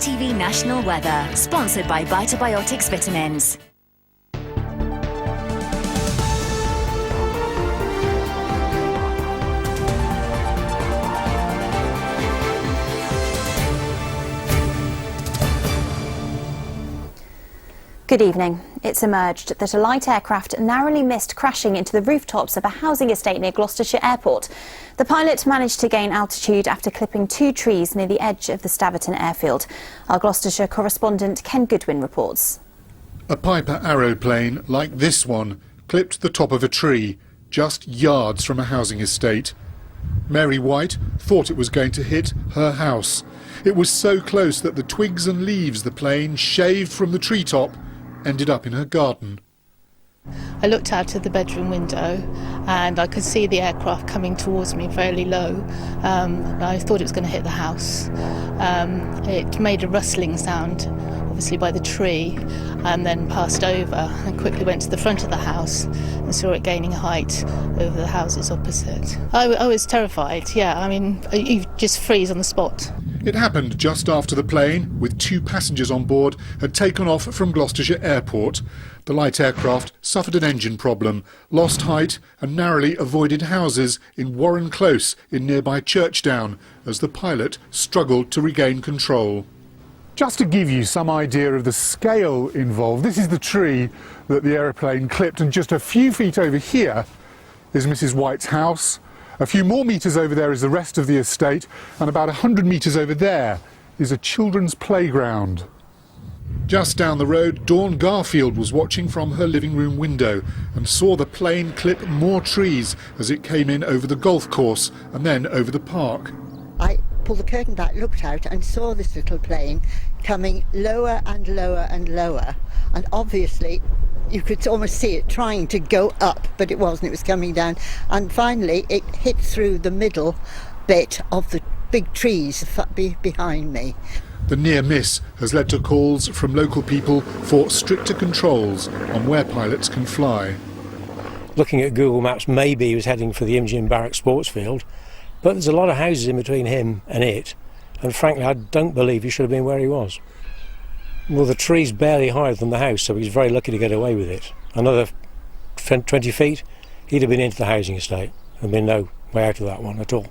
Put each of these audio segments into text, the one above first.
ITV National Weather, sponsored by Vitibiotics Vitamins. Good evening. It's emerged that a light aircraft narrowly missed crashing into the rooftops of a housing estate near Gloucestershire Airport. The pilot managed to gain altitude after clipping 2 trees near the edge of the Staverton airfield. Our Gloucestershire correspondent Ken Goodwin reports. A Piper aeroplane, like this one, clipped the top of a tree, just yards from a housing estate. Mary White thought it was going to hit her house. It was so close that the twigs and leaves the plane shaved from the treetop ended up in her garden. I looked out of the bedroom window and I could see the aircraft coming towards me fairly low. I thought it was going to hit the house. It made a rustling sound, obviously by the tree, and then passed over and quickly went to the front of the house and saw it gaining height over the houses opposite. I was terrified, yeah, I mean, you just freeze on the spot. It happened just after the plane, with 2 passengers on board, had taken off from Gloucestershire Airport. The light aircraft suffered an engine problem, lost height and narrowly avoided houses in Warren Close in nearby Churchdown as the pilot struggled to regain control. Just to give you some idea of the scale involved, this is the tree that the aeroplane clipped, and just a few feet over here is Mrs. White's house. A few more metres over there is the rest of the estate, and about 100 metres over there is a children's playground. Just down the road, Dawn Garfield was watching from her living room window and saw the plane clip more trees as it came in over the golf course and then over the park. I pulled the curtain back, looked out and saw this little plane coming lower and lower and lower, and obviously you could almost see it trying to go up, but it wasn't, it was coming down, and finally it hit through the middle bit of the big trees behind me. The near miss has led to calls from local people for stricter controls on where pilots can fly. Looking at Google Maps, maybe he was heading for the Imogen Barrack Sports Field, but there's a lot of houses in between him and it, and frankly I don't believe he should have been where he was. Well, the tree's barely higher than the house, so he's very lucky to get away with it. Another 20 feet, he'd have been into the housing estate. There'd been no way out of that one at all.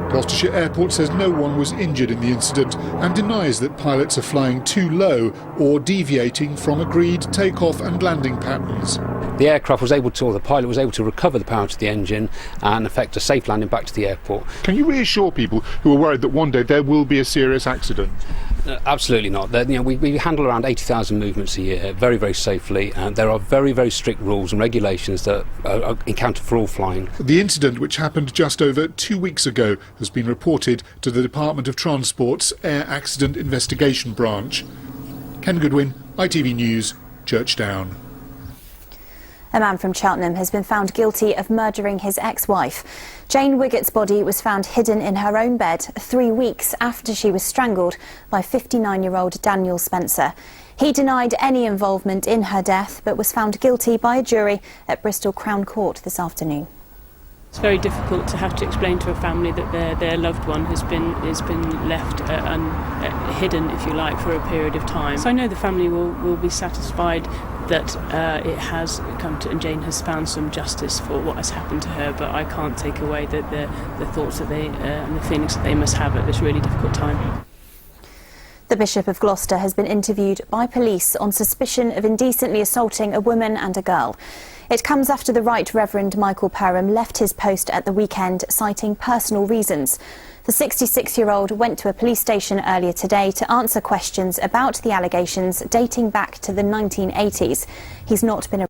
Gloucestershire Airport says no one was injured in the incident and denies that pilots are flying too low or deviating from agreed take-off and landing patterns. The aircraft was able to, or the pilot was able to recover the power to the engine and effect a safe landing back to the airport. Can you reassure people who are worried that one day there will be a serious accident? Absolutely not. We handle around 80,000 movements a year very, very safely, and there are very, very strict rules and regulations that are encountered for all flying. The incident, which happened just over 2 weeks ago, has been reported to the Department of Transport's Air Accident Investigation Branch. Ken Goodwin, ITV News, Churchdown. A man from Cheltenham has been found guilty of murdering his ex-wife. Jane Wiggett's body was found hidden in her own bed 3 weeks after she was strangled by 59-year-old Daniel Spencer. He denied any involvement in her death but was found guilty by a jury at Bristol Crown Court this afternoon. It's very difficult to have to explain to a family that their loved one has been left hidden, if you like, for a period of time. So I know the family will be satisfied that it has come to, and Jane has found some justice for what has happened to her, but I can't take away the thoughts that they and the feelings that they must have at this really difficult time. The Bishop of Gloucester has been interviewed by police on suspicion of indecently assaulting a woman and a girl. It comes after the Right Reverend Michael Perham left his post at the weekend, citing personal reasons. The 66-year-old went to a police station earlier today to answer questions about the allegations dating back to the 1980s. He's not been